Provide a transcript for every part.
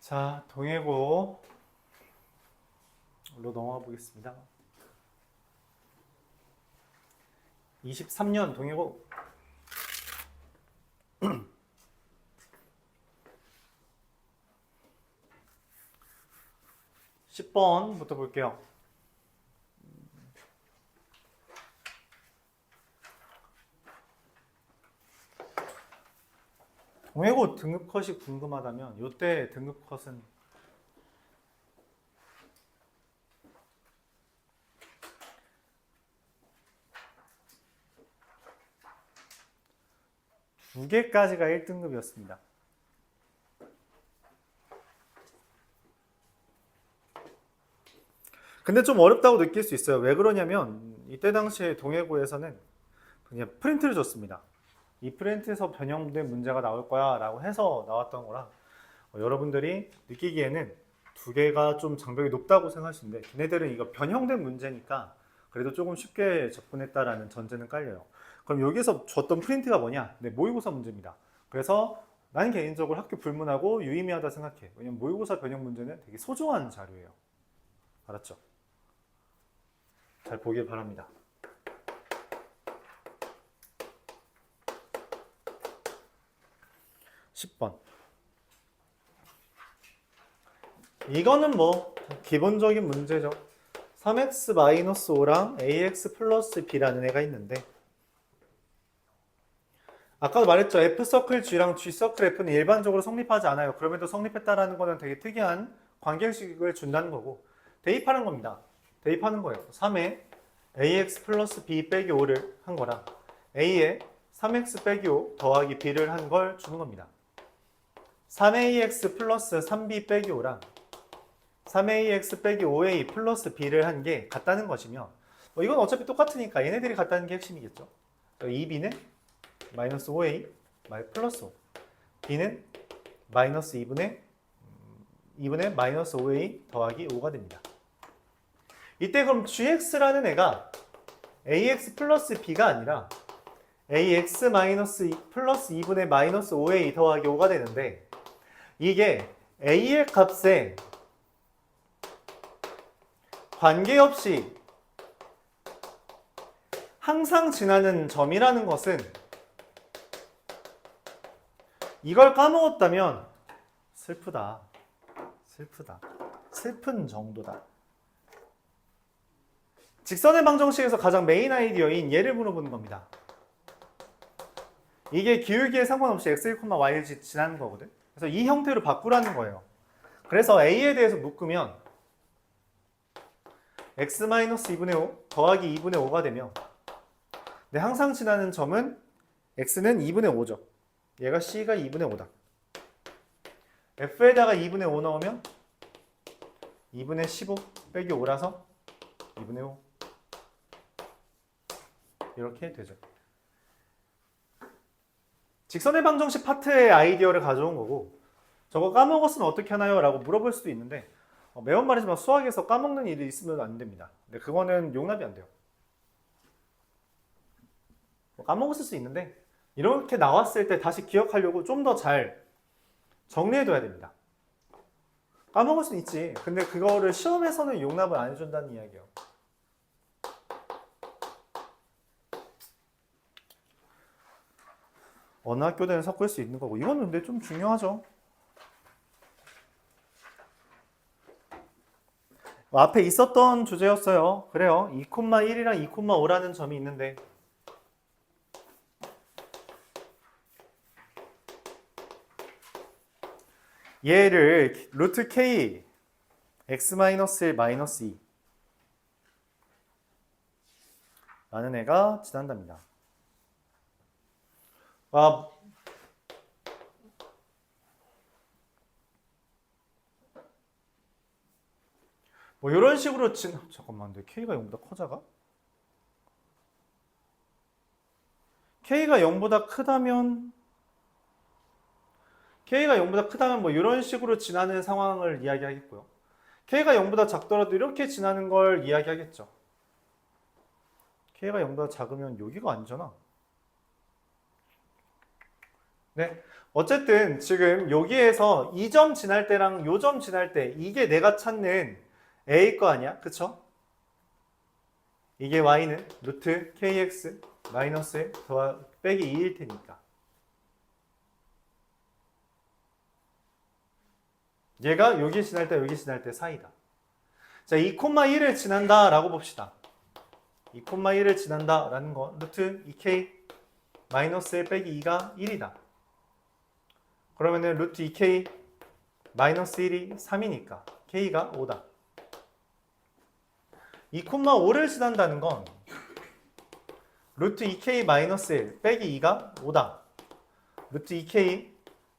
자, 동해고로 넘어가 보겠습니다. 23년 동해고 10번부터 볼게요. 동해고 등급 컷이 궁금하다면 이때 등급 컷은 두 개까지가 1등급이었습니다. 근데 좀 어렵다고 느낄 수 있어요. 왜 그러냐면 이때 당시에 동해고에서는 그냥 프린트를 줬습니다. 이 프린트에서 변형된 문제가 나올 거야 라고 해서 나왔던 거라 여러분들이 느끼기에는 두 개가 좀 장벽이 높다고 생각하시는데 걔네들은 이거 변형된 문제니까 그래도 조금 쉽게 접근했다라는 전제는 깔려요. 그럼 여기서 줬던 프린트가 뭐냐? 네, 모의고사 문제입니다. 그래서 나는 개인적으로 학교 불문하고 유의미하다 생각해. 왜냐면 모의고사 변형 문제는 되게 소중한 자료예요. 알았죠? 잘 보길 바랍니다. 10번. 이거는 뭐 기본적인 문제죠. 3x-5랑 ax 플러스 b라는 애가 있는데 아까도 말했죠. F서클 G랑 G서클 F는 일반적으로 성립하지 않아요. 그럼에도 성립했다라는 거는 되게 특이한 관계식을 준다는 거고 대입하는 겁니다. 대입하는 거예요. 3에 ax 플러스 b 빼기 5를 한 거랑 a에 3x 빼기 5 더하기 b를 한 걸 주는 겁니다. 3ax 플러스 3b 빼기 5랑 3ax 빼기 5a 플러스 b를 한 게 같다는 것이며 이건 어차피 똑같으니까 얘네들이 같다는 게 핵심이겠죠. 2b는 마이너스 5a 플러스 5 b는 마이너스 2분의 마이너스 5a 더하기 5가 됩니다. 이때 그럼 gx라는 애가 ax 플러스 b가 아니라 ax 마이너스 플러스 2분의 마이너스 5a 더하기 5가 되는데 이게 a의 값에 관계없이 항상 지나는 점이라는 것은 이걸 까먹었다면 슬프다. 슬픈 정도다. 직선의 방정식에서 가장 메인 아이디어인 얘를 물어보는 겁니다. 이게 기울기에 상관없이 x1, y를 지나는 거거든. 그래서 이 형태로 바꾸라는 거예요. 그래서 a에 대해서 묶으면 x-2분의 5 더하기 2분의 5가 되며 근데 항상 지나는 점은 x는 2분의 5죠. 얘가 c가 2분의 5다. f에다가 2분의 5 넣으면 2분의 15 빼기 5라서 2분의 5 이렇게 되죠. 직선의 방정식 파트의 아이디어를 가져온 거고 저거 까먹었으면 어떻게 하나요? 라고 물어볼 수도 있는데 매번 말하지만 수학에서 까먹는 일이 있으면 안 됩니다. 근데 그거는 용납이 안 돼요. 까먹었을 수 있는데 이렇게 나왔을 때 다시 기억하려고 좀 더 잘 정리해둬야 됩니다. 까먹을 수는 있지. 근데 그거를 시험에서는 용납을 안 해준다는 이야기예요. 어느 학교든 섞을 수 있는 거고 이건 근데 좀 중요하죠. 앞에 있었던 주제였어요. 그래요. 2,1이랑 2,5라는 점이 있는데 얘를 루트 k x-1 마이너스 2 라는 애가 지난답니다. 뭐 이런 식으로 잠깐만, 근데 k가 0보다 커져가? k가 0보다 크다면 뭐 이런 식으로 지나는 상황을 이야기하겠고요. k가 0보다 작더라도 이렇게 지나는 걸 이야기하겠죠. k가 0보다 작으면 여기가 아니잖아. 네. 어쨌든 지금 여기에서 이 점 지날 때랑 요 점 지날 때 이게 내가 찾는 A일 거 아니야? 그쵸? 이게 Y는 루트 KX 마이너스 1 빼기 2일 테니까. 얘가 여기 지날 때 여기 지날 때 사이다. 자, 2,1을 지난다 라고 봅시다. 2,1을 지난다 라는 건 루트 2K 마이너스 1 빼기 2가 1이다. 그러면은 루트 2K 마이너스 1이 3이니까 K가 5다. 2,5를 지난다는 건 루트 2K 마이너스 1 빼기 2가 5다. 루트 2K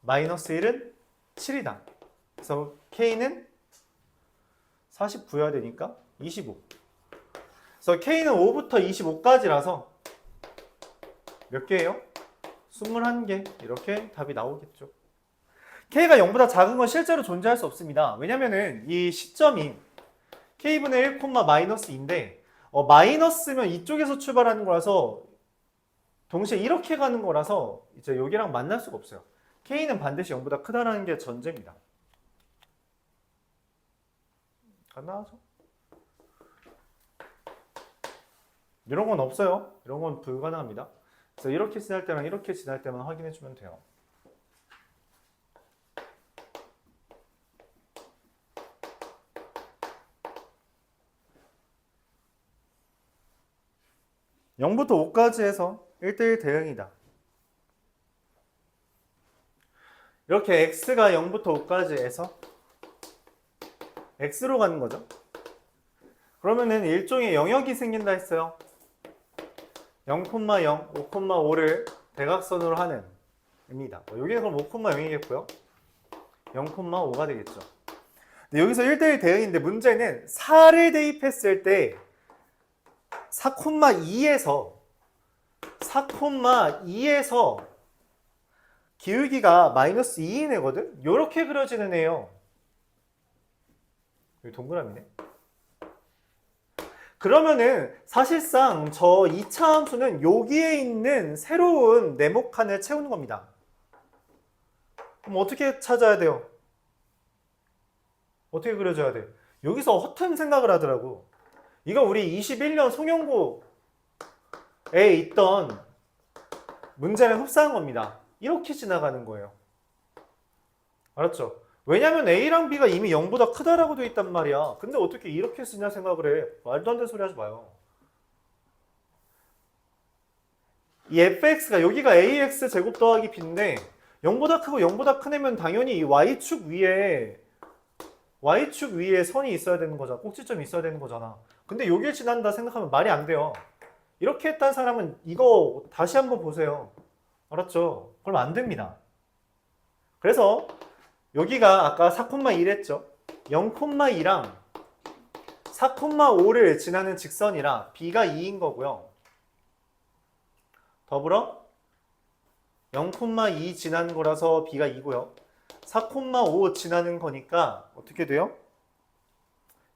마이너스 1은 7이다. 그래서 K는 49여야 되니까 25. 그래서 K는 5부터 25까지라서 몇 개예요? 21개. 이렇게 답이 나오겠죠. K가 0보다 작은 건 실제로 존재할 수 없습니다. 왜냐면은 이 시점이 K분의 1, 마이너스 2인데 마이너스면 이쪽에서 출발하는 거라서 동시에 이렇게 가는 거라서 이제 여기랑 만날 수가 없어요. K는 반드시 0보다 크다라는 게 전제입니다. 가능하죠? 이런 건 없어요. 이런 건 불가능합니다. 그래서 이렇게 지날 때랑 이렇게 지날 때만 확인해 주면 돼요. (0부터 5까지) 해서 1대1 대응이다. 이렇게 x가 0부터 5까지 해서 x로 가는 거죠. 그러면은 일종의 영역이 생긴다 했어요. 0,0, 5,5를 대각선으로 하는 입니다. 여기는 그럼 5,0이겠고요. 0,5가 되겠죠. 근데 여기서 1대1 대응인데 문제는 4를 대입했을 때 4,2에서 기울기가 마이너스 2인 애거든? 요렇게 그려지는 애요. 여기 동그라미네. 그러면은 사실상 저 2차 함수는 여기에 있는 새로운 네모칸을 채우는 겁니다. 그럼 어떻게 찾아야 돼요? 어떻게 그려줘야 돼? 여기서 허튼 생각을 하더라고. 이거 우리 21년 송영고에 있던 문제랑 흡사한 겁니다. 이렇게 지나가는 거예요. 알았죠? 왜냐면 A랑 B가 이미 0보다 크다라고 돼 있단 말이야. 근데 어떻게 이렇게 쓰냐 생각을 해. 말도 안 되는 소리 하지 마요. 이 fx가 여기가 ax 제곱 더하기 b인데 0보다 크고 0보다 큰 애면 당연히 이 y축 위에 선이 있어야 되는 거잖아. 꼭지점이 있어야 되는 거잖아. 근데 여길 지난다 생각하면 말이 안 돼요. 이렇게 했던 사람은 이거 다시 한번 보세요. 알았죠? 그럼 안 됩니다. 그래서 여기가 아까 4,1 했죠. 0,2랑 4,5를 지나는 직선이라 b가 2인 거고요. 더불어 0,2 지나는 거라서 b가 2고요. 4,5 지나는 거니까 어떻게 돼요?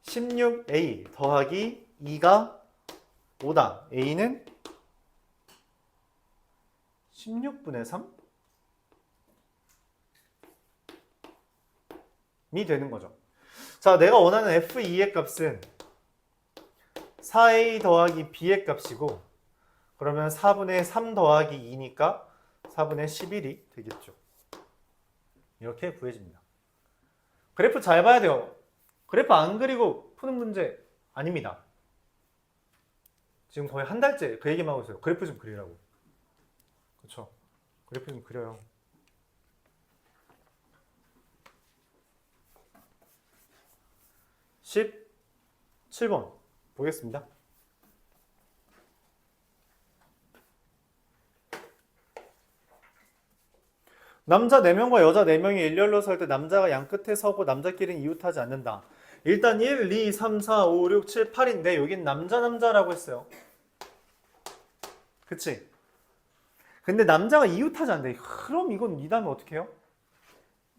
16a 더하기 2가 5다. a는 16분의 3? 이 되는 거죠. 자, 내가 원하는 f2의 값은 4a 더하기 b의 값이고 그러면 4분의 3 더하기 2니까 4분의 11이 되겠죠. 이렇게 구해집니다. 그래프 잘 봐야 돼요. 그래프 안 그리고 푸는 문제 아닙니다. 지금 거의 한 달째 그 얘기만 하고 있어요. 그래프 좀 그리라고. 그렇죠? 그래프 좀 그려요. (17번) 보겠습니다. 남자 4명과 여자 4명이 일렬로 설 때 남자가 양 끝에 서고 남자끼리는 이웃하지 않는다. 일단 1, 2, 3, 4, 5, 6, 7, 8인데 여긴 남자라고 했어요. 그치? 근데 남자가 이웃하지 않는데 그럼 이건 이 다음에 어떻게 해요?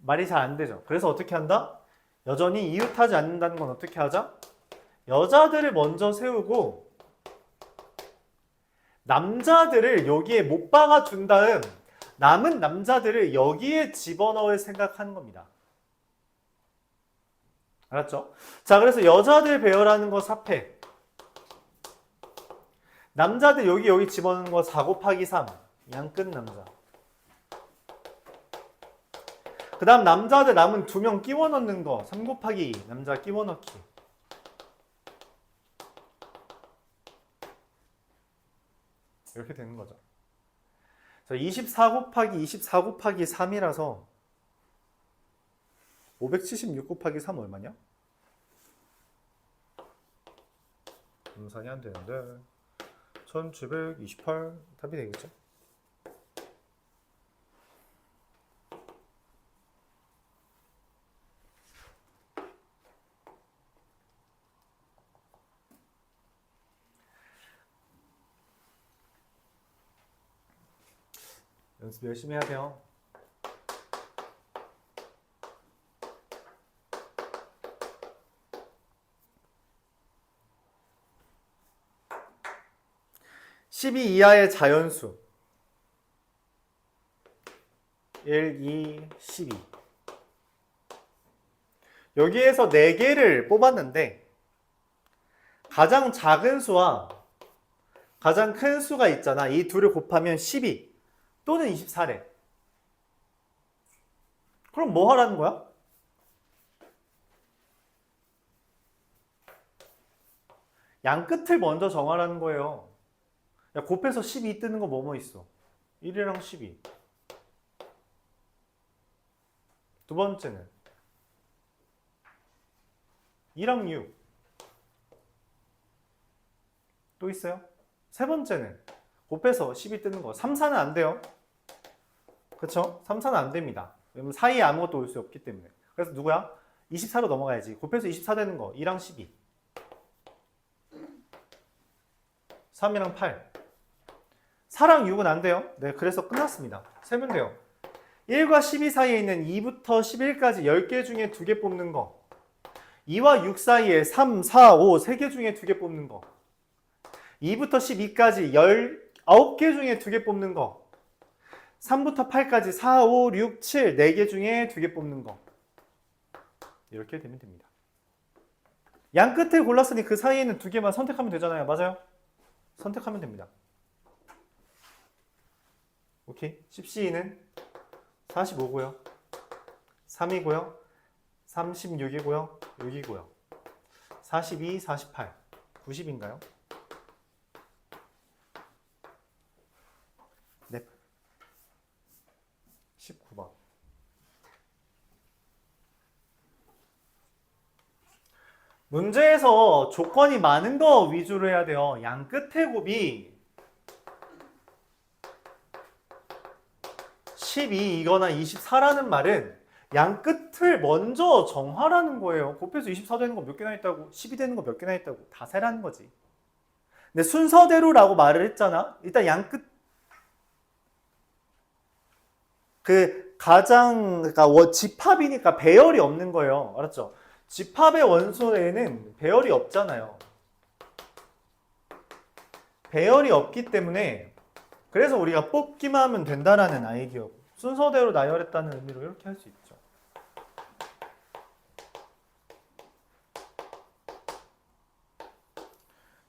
말이 잘 안 되죠. 그래서 어떻게 한다? 여전히 이웃하지 않는다는 건 어떻게 하자? 여자들을 먼저 세우고 남자들을 여기에 못 박아준 다음 남은 남자들을 여기에 집어넣을 생각하는 겁니다. 알았죠? 자, 그래서 여자들 배열하는 거 4패. 남자들 여기 집어넣는 거 4 곱하기 3. 양끝 남자. 그 다음 남자들 남은 2명 끼워 넣는 거 3 곱하기 2. 남자 끼워 넣기. 이렇게 되는 거죠. 자, 24 곱하기 24 곱하기 3이라서 576 곱하기 3 얼마냐? 계산이 안 되는데 1728 답이 되겠죠? 연습 열심히 해야 돼요. (12) 이하의 자연수 1, 2, 12 여기에서 4개를 뽑았는데 가장 작은 수와 가장 큰 수가 있잖아. 이 둘을 곱하면 12 또는 24래. 그럼 뭐 하라는 거야? 양 끝을 먼저 정하라는 거예요. 야, 곱해서 12 뜨는 거 뭐뭐 있어? 1이랑 12. 두 번째는 2랑 6. 또 있어요? 세 번째는 곱해서 12 뜨는 거. 3, 4는 안 돼요. 그쵸? 3, 4는 안 됩니다. 왜냐면 사이에 아무것도 올 수 없기 때문에. 그래서 누구야? 24로 넘어가야지. 곱해서 24 되는 거. 2랑 12. 3이랑 8. 4랑 6은 안 돼요. 네, 그래서 끝났습니다. 세면 돼요. 1과 12 사이에 있는 2부터 11까지 10개 중에 2개 뽑는 거. 2와 6 사이에 3, 4, 5 3개 중에 2개 뽑는 거. 2부터 12까지 19개 중에 2개 뽑는 거. 3부터 8까지 4, 5, 6, 7 4개 중에 2개 뽑는 거. 이렇게 되면 됩니다. 양 끝에 골랐으니 그 사이에 있는 2개만 선택하면 되잖아요. 맞아요? 선택하면 됩니다. 오케이. 10C는 45고요. 3이고요. 36이고요. 6이고요. 42, 48. 90인가요? 네. 19번. 문제에서 조건이 많은 거 위주로 해야 돼요. 양 끝의 곱이 12이거나 24라는 말은 양 끝을 먼저 정하라는 거예요. 곱해서 24 되는 거 몇 개나 있다고, 12 되는 거 몇 개나 있다고 다 세라는 거지. 근데 순서대로라고 말을 했잖아. 일단 양 끝, 그러니까 집합이니까 배열이 없는 거예요. 알았죠? 집합의 원소에는 배열이 없잖아요. 배열이 없기 때문에 그래서 우리가 뽑기만 하면 된다라는 아이디어. 순서대로 나열했다는 의미로 이렇게 할 수 있죠.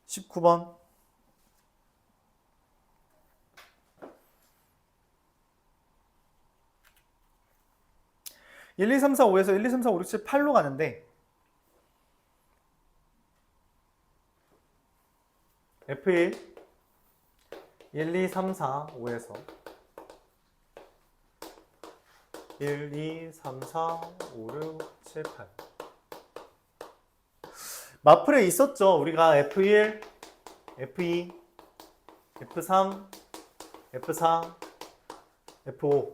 (19번) 1, 2, 3, 4, 5에서 1, 2, 3, 4, 5, 6, 7, 8로 가는데 F1 1, 2, 3, 4, 5에서 1, 2, 3, 4, 5, 6, 7, 8 마플에 있었죠. 우리가 F1, F2, F3, F4, F5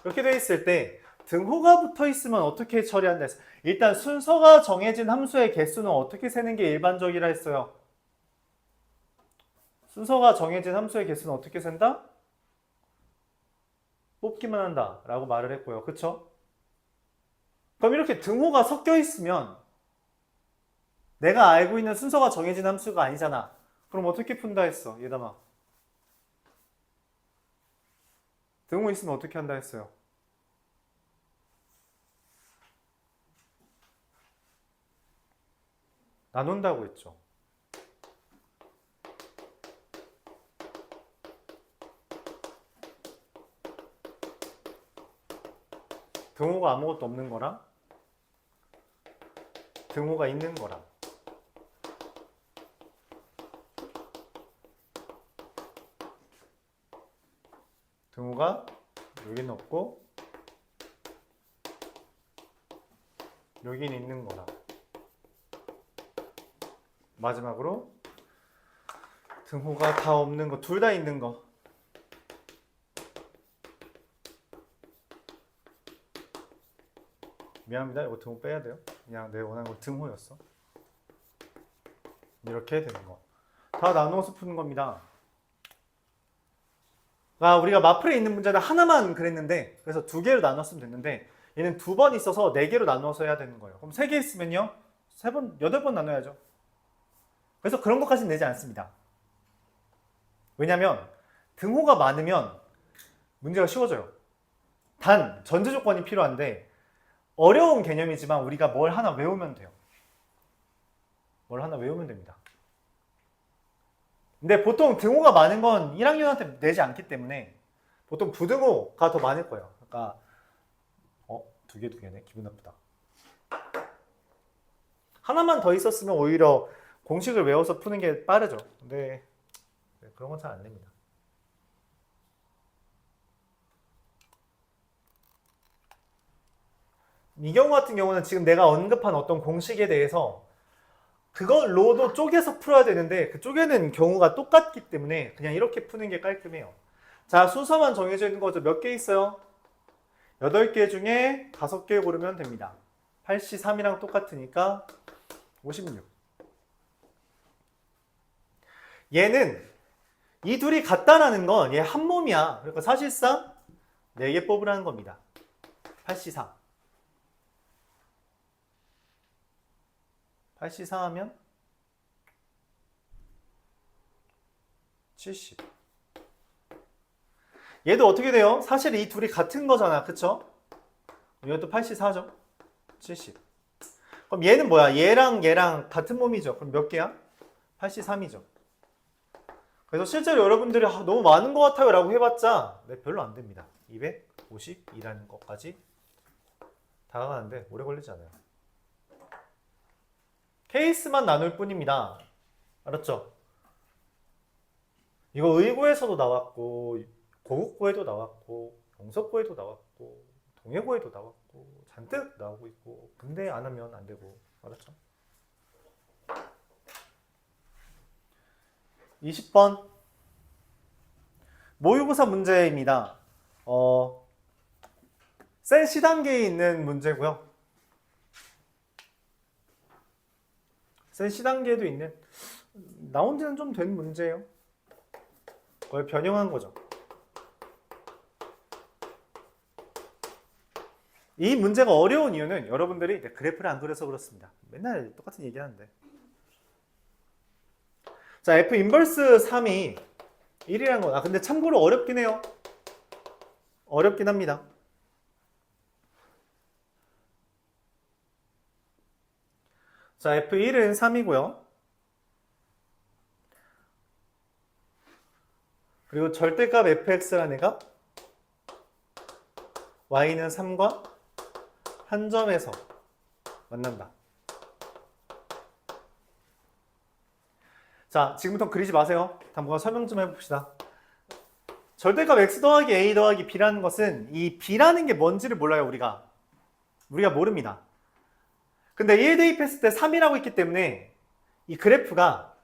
이렇게 돼 있을 때 등호가 붙어 있으면 어떻게 처리한다 했어요? 일단 순서가 정해진 함수의 개수는 어떻게 세는 게 일반적이라 했어요? 순서가 정해진 함수의 개수는 어떻게 센다? 뽑기만 한다 라고 말을 했고요. 그쵸? 그럼 이렇게 등호가 섞여 있으면 내가 알고 있는 순서가 정해진 함수가 아니잖아. 그럼 어떻게 푼다 했어? 예담아. 등호 있으면 어떻게 한다 했어요? 나눈다고 했죠. 등호가 아무것도 없는 거랑 등호가 있는 거랑 등호가 여기는 없고 여기는 있는 거랑 마지막으로 등호가 다 없는 거, 둘 다 있는 거. 미안합니다. 이거 등호 빼야 돼요. 그냥 내가 원하는 거 등호였어. 이렇게 되는 거. 다 나누어서 푸는 겁니다. 우리가 마플에 있는 문제는 하나만 그랬는데, 그래서 두 개로 나눴으면 됐는데, 얘는 두 번 있어서 네 개로 나눠서 해야 되는 거예요. 그럼 세 개 있으면요, 세 번, 8번 나눠야죠. 그래서 그런 것까지는 내지 않습니다. 왜냐면 등호가 많으면 문제가 쉬워져요. 단 전제 조건이 필요한데 어려운 개념이지만 우리가 뭘 하나 외우면 돼요. 뭘 하나 외우면 됩니다. 근데 보통 등호가 많은 건 1학년한테 내지 않기 때문에 보통 부등호가 더 많을 거예요. 그러니까 두 개네. 기분 나쁘다. 하나만 더 있었으면 오히려 공식을 외워서 푸는 게 빠르죠. 근데 그런 건 잘 안 됩니다. 이 경우 같은 경우는 지금 내가 언급한 어떤 공식에 대해서 그걸로도 쪼개서 풀어야 되는데 그 쪼개는 경우가 똑같기 때문에 그냥 이렇게 푸는 게 깔끔해요. 자, 순서만 정해져 있는 거죠. 몇 개 있어요? 8개 중에 5개 고르면 됩니다. 83이랑 똑같으니까 56. 얘는 이 둘이 같다라는 건 얘 한 몸이야. 그러니까 사실상 4개 뽑으라는 겁니다. 84. 84 하면 70. 얘도 어떻게 돼요? 사실 이 둘이 같은 거잖아. 그쵸? 이것도 84죠. 70. 그럼 얘는 뭐야? 얘랑 같은 몸이죠. 그럼 몇 개야? 83이죠. 그래서 실제로 여러분들이 너무 많은 것 같아요 라고 해봤자 별로 안 됩니다. 252라는 것까지 다가가는데 오래 걸리지 않아요. 케이스만 나눌 뿐입니다. 알았죠? 이거 의고에서도 나왔고 고국고에도 나왔고 영석고에도 나왔고 동해고에도 나왔고 잔뜩 나오고 있고 근데 안 하면 안 되고 알았죠? 20번 모의고사 문제입니다. 센 C단계에 있는 문제고요. 센 C단계에도 있는 나온 지는 좀 된 문제예요. 그걸 변형한 거죠. 이 문제가 어려운 이유는 여러분들이 그래프를 안 그려서 그렇습니다. 맨날 똑같은 얘기 하는데. 자, F 인버스 3이 1이라는 거. 근데 참고로 어렵긴 해요. 어렵긴 합니다. 자, F1은 3이고요. 그리고 절대값 fx라는 애가 y는 3과 한 점에서 만난다. 자, 지금부터 그리지 마세요. 당분간 설명 좀 해봅시다. 절대값 x 더하기 a 더하기 b라는 것은 이 b라는 게 뭔지를 몰라요, 우리가 모릅니다. 근데 1 대입했을 때 3이라고 있기 때문에 이 그래프가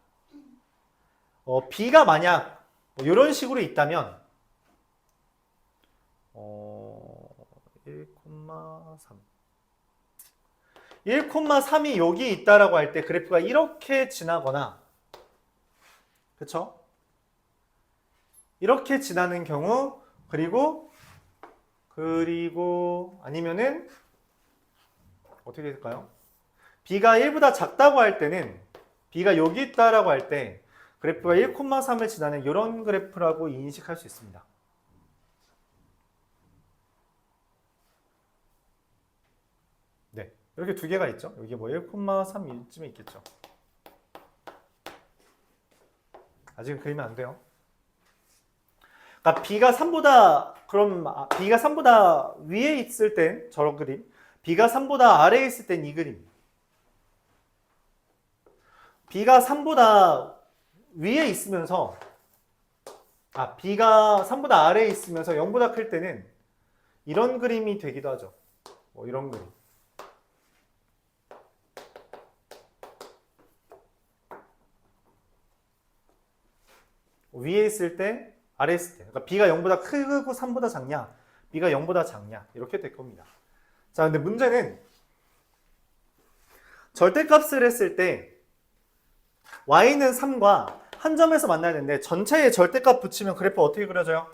b가 만약 이런 식으로 있다면 1,3 1,3이 여기 있다라고 할 때 그래프가 이렇게 지나거나 그쵸? 이렇게 지나는 경우 그리고 아니면은 어떻게 될까요? b가 1보다 작다고 할 때는 b가 여기 있다라고 할 때 그래프가 1,3을 지나는 이런 그래프라고 인식할 수 있습니다. 이렇게 두 개가 있죠. 여기 뭐 1,3쯤에 있겠죠. 아직은 그리면 안 돼요. 그러니까 B가 3보다 그럼 B가 3보다 위에 있을 땐 저런 그림, B가 3보다 아래에 있을 땐 이 그림. B가 3보다 위에 있으면서 B가 3보다 아래에 있으면서 0보다 클 때는 이런 그림이 되기도 하죠. 뭐 이런 그림. 위에 있을 때, 아래에 있을 때. 그러니까 B가 0보다 크고 3보다 작냐, B가 0보다 작냐 이렇게 될 겁니다. 자, 근데 문제는 절대값을 했을 때 y는 3과 한 점에서 만나야 되는데 전체의 절대값 붙이면 그래프 어떻게 그려져요?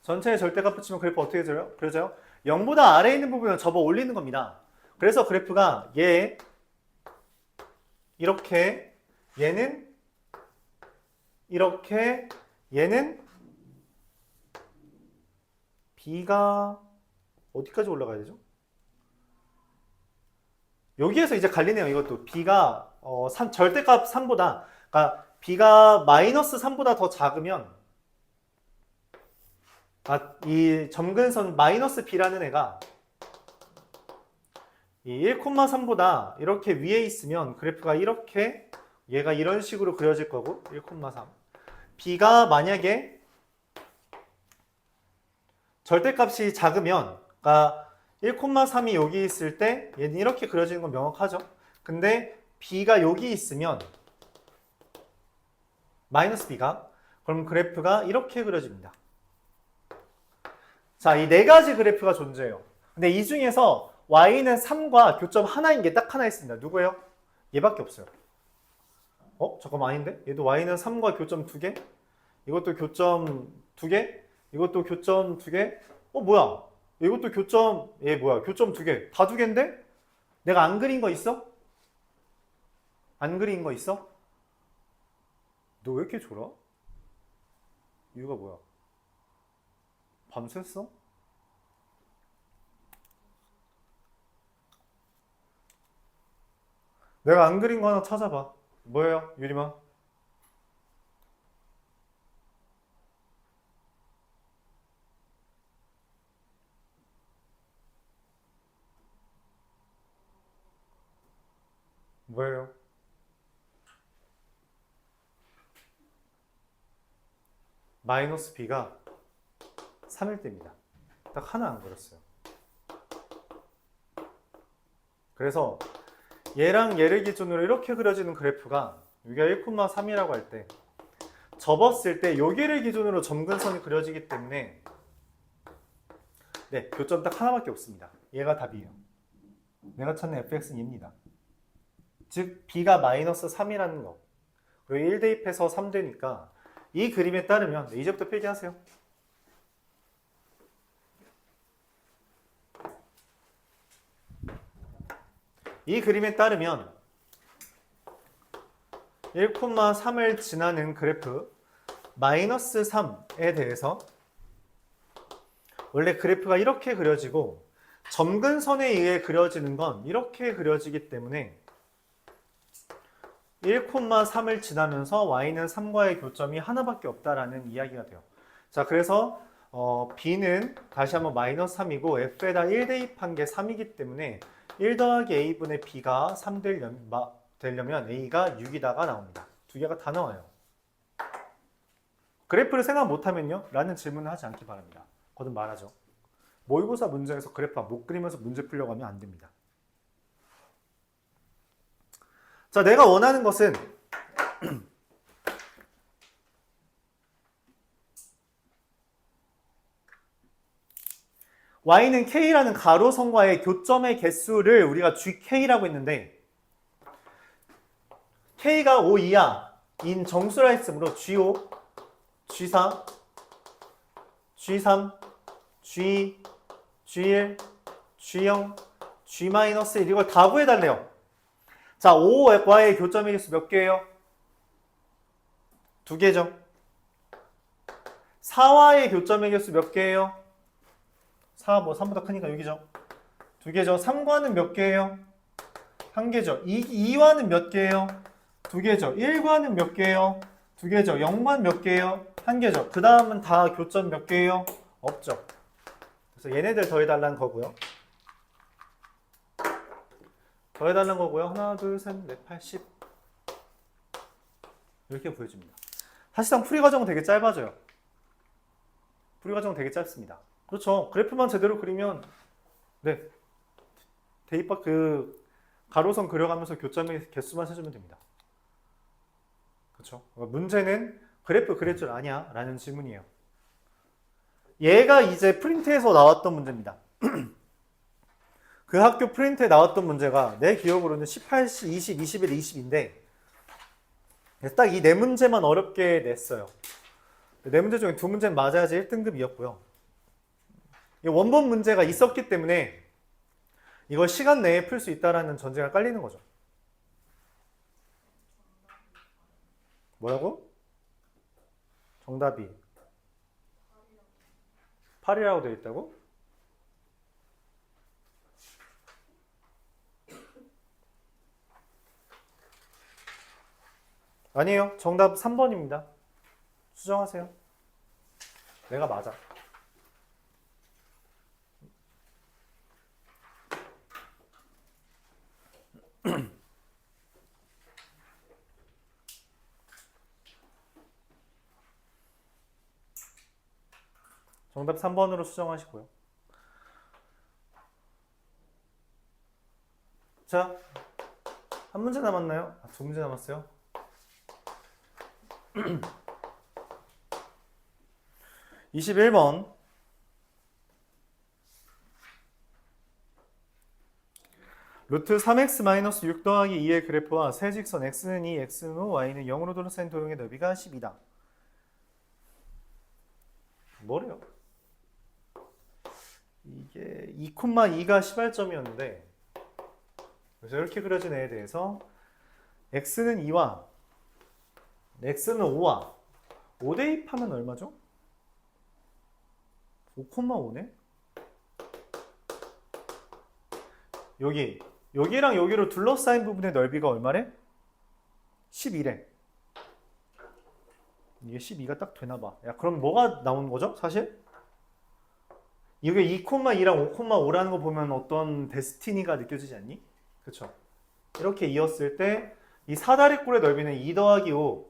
전체의 절대값 붙이면 그래프 어떻게 그려져요? 0보다 아래에 있는 부분을 접어 올리는 겁니다. 그래서 그래프가 얘 이렇게, 얘는 이렇게, 얘는 B가 어디까지 올라가야 되죠? 여기에서 이제 갈리네요. 이것도 B가 절대값 3보다, 그러니까 B가 마이너스 3보다 더 작으면 이 점근선 마이너스 B라는 애가 이 1,3보다 이렇게 위에 있으면 그래프가 이렇게, 얘가 이런 식으로 그려질 거고 1,3. B가 만약에 절대값이 작으면, 그러니까 1,3이 여기 있을 때 얘는 이렇게 그려지는 건 명확하죠. 근데 B가 여기 있으면 마이너스 B가, 그럼 그래프가 이렇게 그려집니다. 자, 이 네 가지 그래프가 존재해요. 근데 이 중에서 y는 3과 교점 하나인 게 딱 하나 있습니다. 누구예요? 얘밖에 없어요. 잠깐만, 아닌데? 얘도 y는 3과 교점 2개? 이것도 교점 2개? 이것도 교점 2개? 뭐야? 이것도 교점, 얘 뭐야? 교점 2개. 다 2개인데? 내가 안 그린 거 있어? 안 그린 거 있어? 너 왜 이렇게 졸아? 이유가 뭐야? 밤샜어? 내가 안 그린 거 하나 찾아봐. 뭐예요, 유리마? 뭐예요? 마이너스 B가 3일 때입니다. 딱 하나 안 그렸어요. 그래서 얘랑 얘를 기준으로 이렇게 그려지는 그래프가 여기가 1,3이라고 할 때 접었을 때 여기를 기준으로 점근선이 그려지기 때문에 네, 교점 딱 하나밖에 없습니다. 얘가 답이에요. 내가 찾는 fx는 얘입니다. 즉 b가 마이너스 3이라는 거. 그리고 1 대입해서 3 되니까 이 그림에 따르면 네, 이제부터 필기하세요. 이 그림에 따르면 1,3을 지나는 그래프 마이너스 3에 대해서 원래 그래프가 이렇게 그려지고 점근선에 의해 그려지는 건 이렇게 그려지기 때문에 1,3을 지나면서 y는 3과의 교점이 하나밖에 없다라는 이야기가 돼요. 자, 그래서 b는 다시 한번 마이너스 3이고 f에다 1 대입한 게 3이기 때문에 1 더하기 a분의 b가 3 되려면 a가 6이다가 나옵니다. 두 개가 다 나와요. 그래프를 생각 못하면요? 라는 질문을 하지 않기 바랍니다. 거듭 말하죠. 모의고사 문제에서 그래프 못 그리면서 문제 풀려고 하면 안 됩니다. 자, 내가 원하는 것은 y는 k라는 가로선과의 교점의 개수를 우리가 gk라고 했는데 k가 5 이하인 정수라 했으므로 g5, g4, g3, g2, g1, g0, g-1 이걸 다 구해달래요. 자, 5과의 교점의 개수 몇 개예요? 2개죠. 4와의 교점의 개수 몇 개예요? 4, 3보다 크니까 6이죠. 두 개죠. 3과는 몇 개예요? 한 개죠. 2과는 몇 개예요? 두 개죠. 1과는 몇 개예요? 두 개죠. 0만 몇 개예요? 한 개죠. 그 다음은 다 교점 몇 개예요? 없죠. 그래서 얘네들 더해달라는 거고요. 더해달라는 거고요. 하나, 둘, 셋, 넷, 80. 이렇게 보여줍니다. 사실상 풀이 과정은 되게 짧아져요. 풀이 과정은 되게 짧습니다. 그렇죠. 그래프만 제대로 그리면 네, 대입박 가로선 그려가면서 교점의 개수만 세주면 됩니다. 그렇죠. 문제는 그래프 그릴 줄 아냐? 라는 질문이에요. 얘가 이제 프린트에서 나왔던 문제입니다. 그 학교 프린트에 나왔던 문제가 내 기억으로는 18시, 20, 21, 20인데 딱 이 네 문제만 어렵게 냈어요. 네 문제 중에 두 문제는 맞아야지 1등급이었고요. 원본 문제가 있었기 때문에 이걸 시간 내에 풀 수 있다는 전제가 깔리는 거죠. 뭐라고? 정답이 8이라고 되어 있다고? 아니에요. 정답 3번입니다. 수정하세요. 내가 맞아. 정답 3번으로 수정하시고요. 자, 한 문제 남았나요? 두 문제 남았어요. 21번. 루트 3x-6 더하기 2의 그래프와 세 직선 x는 2, x는 5, y는 0으로 둘러싼 도형의 너비가 10이다. 뭐래요? 이게 2,2가 시발점이었는데 그래서 이렇게 그려진 애에 대해서 x는 2와 x는 5와 5 대입하면 얼마죠? 5,5네? 여기랑 여기로 둘러싸인 부분의 넓이가 얼마래? 12래. 이게 12가 딱 되나봐. 야, 그럼 뭐가 나오는 거죠? 사실? 이게 2,2랑 5,5라는 거 보면 어떤 데스티니가 느껴지지 않니? 그쵸? 이렇게 이었을 때 이 사다리꼴의 넓이는 2 더하기 5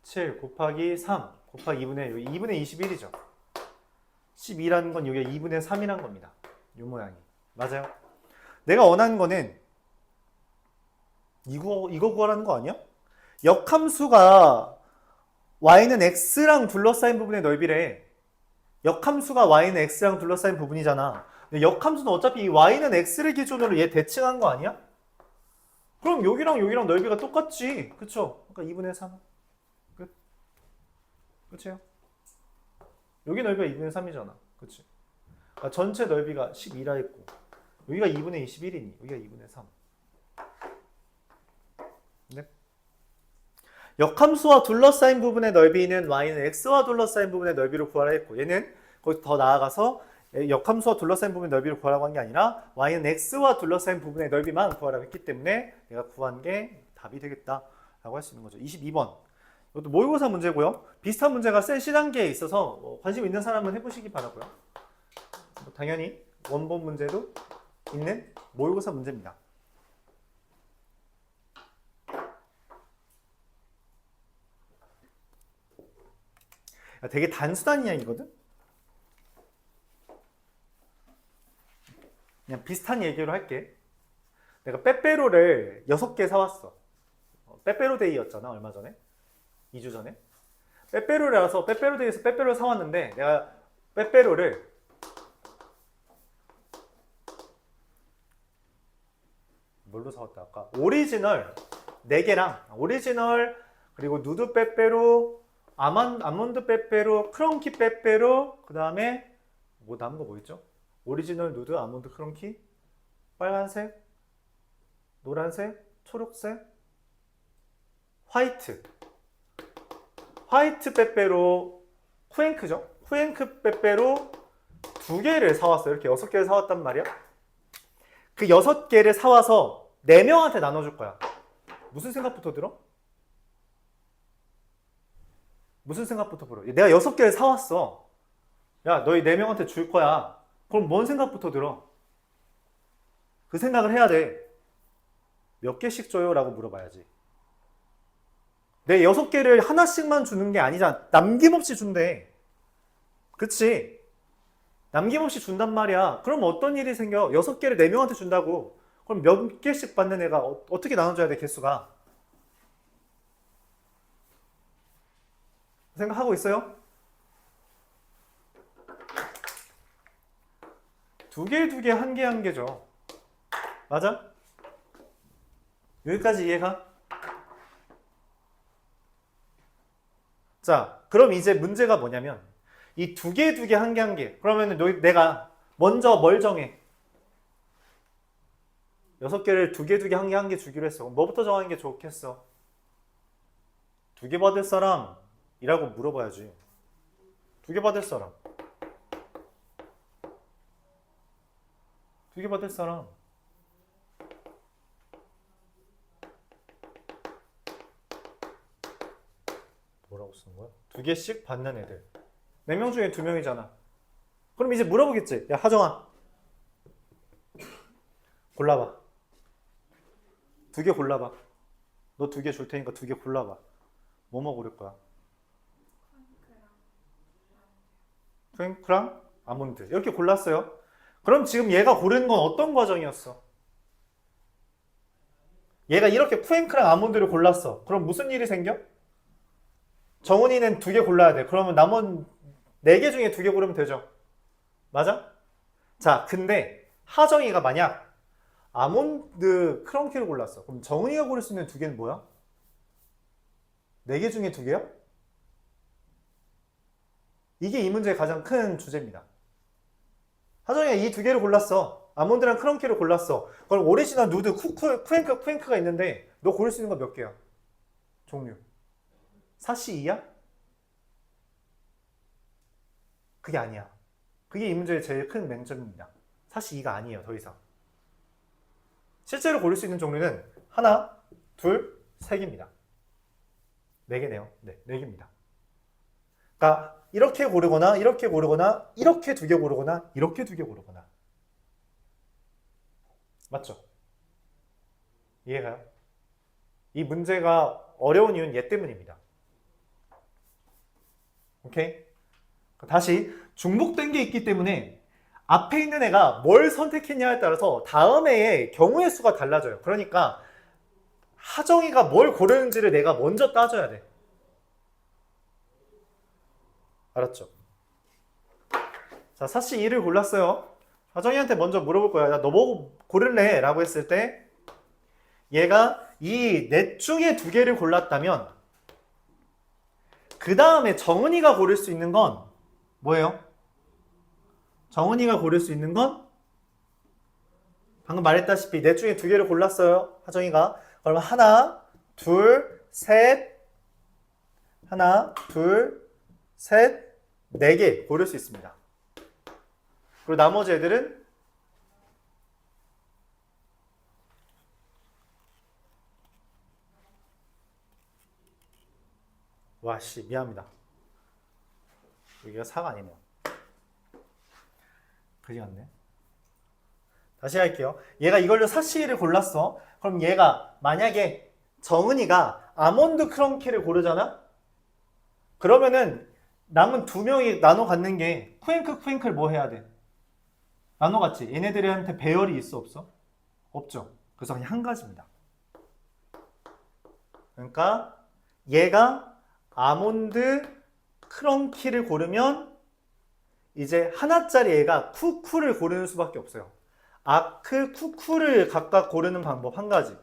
7 곱하기 3 곱하기 2분의 1 여기 2분의 21이죠. 12라는 건 여기가 2분의 3이란 겁니다. 이 모양이. 맞아요. 내가 원하는 거는 이거 구하라는 거 아니야? 역함수가 y는 x랑 둘러싸인 부분의 넓이래. 역함수가 y는 x랑 둘러싸인 부분이잖아. 근데 역함수는 어차피 y는 x를 기준으로 얘 대칭한 거 아니야? 그럼 여기랑 넓이가 똑같지. 그쵸? 그러니까 2분의 3. 끝. 그치요? 여기 넓이가 2분의 3이잖아. 그치? 그러니까 전체 넓이가 12라 했고 여기가 2분의 21이니 여기가 2분의 3. 네? 역함수와 둘러싸인 부분의 넓이는 y는 x와 둘러싸인 부분의 넓이를 구하라 했고 얘는 거기서 더 나아가서 역함수와 둘러싸인 부분의 넓이를 구하라고 한 게 아니라 y는 x와 둘러싸인 부분의 넓이만 구하라고 했기 때문에 내가 구한 게 답이 되겠다라고 할 수 있는 거죠. 22번. 이것도 모의고사 문제고요. 비슷한 문제가 셀 C단계에 있어서 관심 있는 사람은 해보시기 바라고요. 당연히 원본 문제도 있는 모의고사 문제입니다. 되게 단순한 이야기거든? 그냥 비슷한 얘기로 할게. 내가 빼빼로를 6개 사왔어. 빼빼로데이였잖아, 얼마 전에. 2주 전에. 빼빼로라서 빼빼로데이에서 빼빼로를 사왔는데 내가 빼빼로를 뭘로 사왔다 아까? 오리지널 4개랑 오리지널 그리고 누드 빼빼로 아몬드 빼빼로 크런키 빼빼로 그 다음에 뭐 남은 거 뭐 있죠? 오리지널 누드 아몬드 크런키 빨간색 노란색 초록색 화이트 빼빼로 쿠앤크죠? 쿠앤크 빼빼로 2개를 사왔어. 이렇게 6개를 사왔단 말이야. 그 6개를 사와서 4명한테 나눠줄 거야. 무슨 생각부터 들어? 무슨 생각부터 들어? 내가 6개를 사왔어. 야, 너희 4명한테 줄 거야. 그럼 뭔 생각부터 들어? 그 생각을 해야 돼. 몇 개씩 줘요? 라고 물어봐야지. 내 6개를 하나씩만 주는 게 아니잖아. 남김없이 준대. 그치? 남김없이 준단 말이야. 그럼 어떤 일이 생겨? 6개를 4명한테 준다고. 그럼 몇 개씩 받는 애가 어떻게 나눠줘야 돼, 개수가? 생각하고 있어요? 2개, 2개, 1개, 1개죠. 맞아? 여기까지 이해가? 자, 그럼 이제 문제가 뭐냐면 이 2개, 2개, 1개, 1개. 그러면 내가 먼저 뭘 정해? 6개를 2개, 2개, 1개, 1개 주기로 했어. 뭐부터 정하는 게 좋겠어? 2개 받을 사람? 이라고 물어봐야지. 2개 받을 사람. 2개 받을 사람. 뭐라고 쓰는 거야? 2개씩 받는 애들. 4명 중에 2명이잖아. 그럼 이제 물어보겠지. 야, 하정아. 골라봐. 2개 골라봐. 너 2개 줄 테니까 2개 골라봐. 뭐뭐 고를 거야? 푸잉크랑 아몬드. 이렇게 골랐어요. 그럼 지금 얘가 고르는 건 어떤 과정이었어? 얘가 이렇게 푸잉크랑 아몬드를 골랐어. 그럼 무슨 일이 생겨? 정훈이는 2개 골라야 돼. 그러면 남은 4개 중에 2개 고르면 되죠. 맞아? 자, 근데 하정이가 만약 아몬드 크런키를 골랐어. 그럼 정훈이가 고를 수 있는 2개는 뭐야? 4개 중에 2개야? 이게 이 문제의 가장 큰 주제입니다. 하정이가 이 2개를 골랐어. 아몬드랑 크런키를 골랐어. 그럼 오리지널 누드, 쿠앤크가 있는데 너 고를 수 있는 거 몇 개야? 종류. 4C2야? 그게 아니야. 그게 이 문제의 제일 큰 맹점입니다. 4C2가 아니에요. 더 이상. 실제로 고를 수 있는 종류는 하나, 둘, 3개입니다. 4개네요. 네, 4개입니다. 그러니까 이렇게 고르거나 이렇게 고르거나 이렇게 2개 고르거나 이렇게 2개 고르거나. 맞죠? 이해가요? 이 문제가 어려운 이유는 얘 때문입니다. 오케이? 다시 중복된 게 있기 때문에 앞에 있는 애가 뭘 선택했냐에 따라서 다음 애의 경우의 수가 달라져요. 그러니까 하정이가 뭘 고르는지를 내가 먼저 따져야 돼. 알았죠? 자, 사씨 2를 골랐어요. 하정이한테 먼저 물어볼 거야. 야, 너 뭐 고를래? 라고 했을 때 얘가 이 넷 중에 2개를 골랐다면 그 다음에 정은이가 고를 수 있는 건 뭐예요? 정은이가 고를 수 있는 건 방금 말했다시피 넷 중에 2개를 골랐어요. 하정이가. 그러면 하나, 둘, 셋, 하나, 둘, 셋, 4개 고를 수 있습니다. 그리고 나머지 애들은 와씨 미안합니다. 여기가 4가 아니네요. 그지 같네. 다시 할게요. 얘가 이걸로 사씨를 골랐어. 그럼 얘가 만약에 정은이가 아몬드 크런키를 고르잖아? 그러면은 남은 2명이 나눠 갖는 게 쿠앤크를 뭐 해야 돼? 나눠 갖지. 얘네들한테 배열이 있어 없어? 없죠. 그래서 그냥 한 가지입니다. 그러니까 얘가 아몬드 크런키를 고르면 이제 하나짜리 애가 쿠쿠를 고르는 수밖에 없어요. 아크, 쿠쿠를 각각 고르는 방법 한 가지.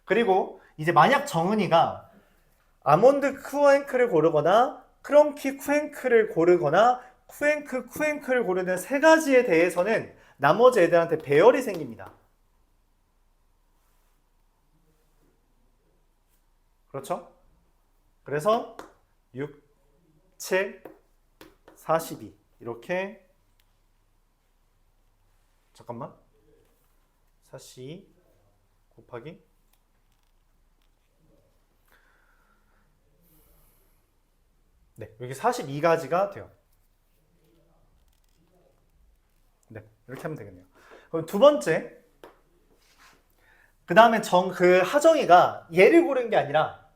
그리고 이제 만약 정은이가 아몬드 쿠앤크를 고르거나 크런키 쿠앤크를 고르거나 쿠앤크를 고르는 3가지에 대해서는 나머지 애들한테 배열이 생깁니다. 그렇죠? 그래서 6, 7, 42 이렇게 잠깐만. 4C 곱하기 네, 여기 42가지가 돼요. 네, 이렇게 하면 되겠네요. 그럼 두 번째, 그 다음에 그 하정이가 얘를 고른 게 아니라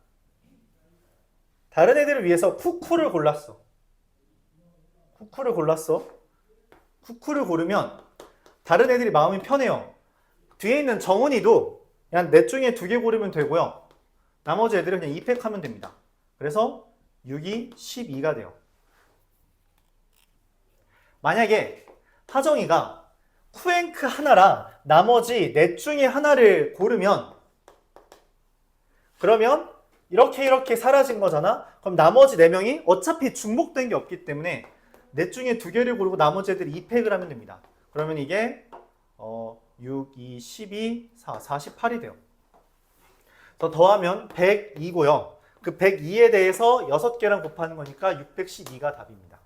다른 애들을 위해서 쿠쿠를 골랐어. 쿠쿠를 고르면 다른 애들이 마음이 편해요. 뒤에 있는 정훈이도 그냥 넷 중에 2개 고르면 되고요. 나머지 애들은 그냥 2팩하면 됩니다. 그래서 6이 12가 돼요. 만약에 하정이가 쿠앤크 하나랑 나머지 넷 중에 하나를 고르면 그러면 이렇게 사라진 거잖아. 그럼 나머지 4명이 어차피 중복된 게 없기 때문에 넷 중에 2개를 고르고 나머지 애들이 2팩을 하면 됩니다. 그러면 이게 6, 2, 12, 4, 48이 돼요. 더 더하면 102고요. 그 102에 대해서 6개랑 곱하는 거니까 612가 답입니다.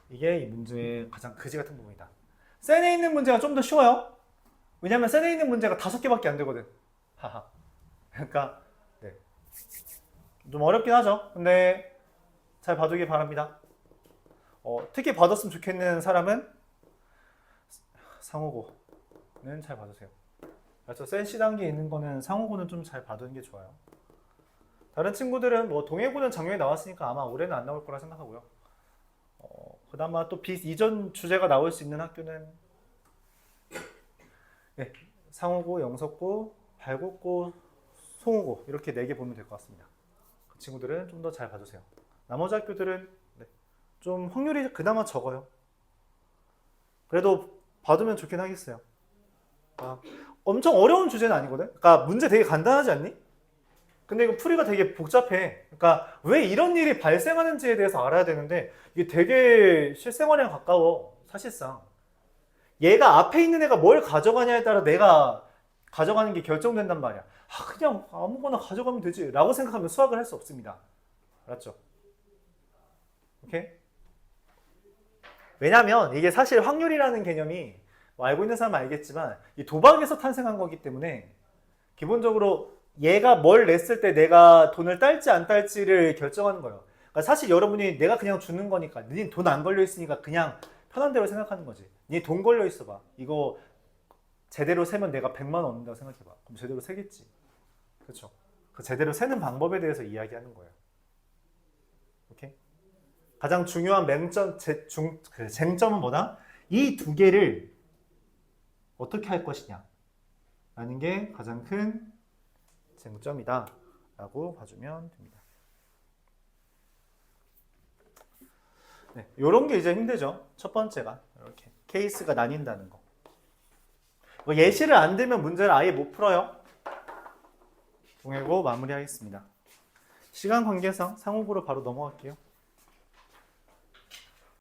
이게 이 문제의 가장 그지 같은 부분이다. 센에 있는 문제가 좀 더 쉬워요. 왜냐면 센에 있는 문제가 5개밖에 안 되거든. 하하. 그러니까 네. 좀 어렵긴 하죠. 근데 잘 봐두길 바랍니다. 특히 봐뒀으면 좋겠는 사람은 상호고는 잘 봐두세요. 그래서 센 C 단계에 있는 거는 상호고는 좀 잘 봐두는 게 좋아요. 다른 친구들은 뭐 동해고는 작년에 나왔으니까 아마 올해는 안 나올 거라 생각하고요. 그나마 또 이전 주제가 나올 수 있는 학교는 네, 상호고, 영석고, 발곡고, 송호고 이렇게 4개 보면 될 것 같습니다. 그 친구들은 좀 더 잘 봐주세요. 나머지 학교들은 네, 좀 확률이 그나마 적어요. 그래도 봐두면 좋긴 하겠어요. 엄청 어려운 주제는 아니거든. 그러니까 문제 되게 간단하지 않니? 근데 이거 풀이가 되게 복잡해. 그러니까 왜 이런 일이 발생하는지에 대해서 알아야 되는데 이게 되게 실생활이랑 가까워. 사실상. 얘가 앞에 있는 애가 뭘 가져가냐에 따라 내가 가져가는 게 결정된단 말이야. 그냥 아무거나 가져가면 되지 라고 생각하면 수학을 할 수 없습니다. 알았죠? 오케이? 왜냐면 이게 사실 확률이라는 개념이 뭐 알고 있는 사람은 알겠지만 이 도박에서 탄생한 거기 때문에 기본적으로 얘가 뭘 냈을 때 내가 돈을 딸지 안 딸지를 결정하는 거예요. 그러니까 사실 여러분이 내가 그냥 주는 거니까 니 돈 안 걸려 있으니까 그냥 편한 대로 생각하는 거지. 니 돈 걸려 있어 봐. 이거 제대로 세면 내가 100만 원 얻는다고 생각해 봐. 그럼 제대로 세겠지. 그렇죠? 그 제대로 세는 방법에 대해서 이야기하는 거예요. 오케이? 가장 중요한 쟁점은 뭐다? 이 2개를 어떻게 할 것이냐 라는 게 가장 큰 쟁점이다 라고 봐주면 됩니다. 네, 요런 게 이제 힘들죠. 첫 번째가 이렇게 케이스가 나뉜다는 거. 예시를 안 들면 문제를 아예 못 풀어요. 동해고 마무리하겠습니다. 시간 관계상 상호고로 바로 넘어갈게요.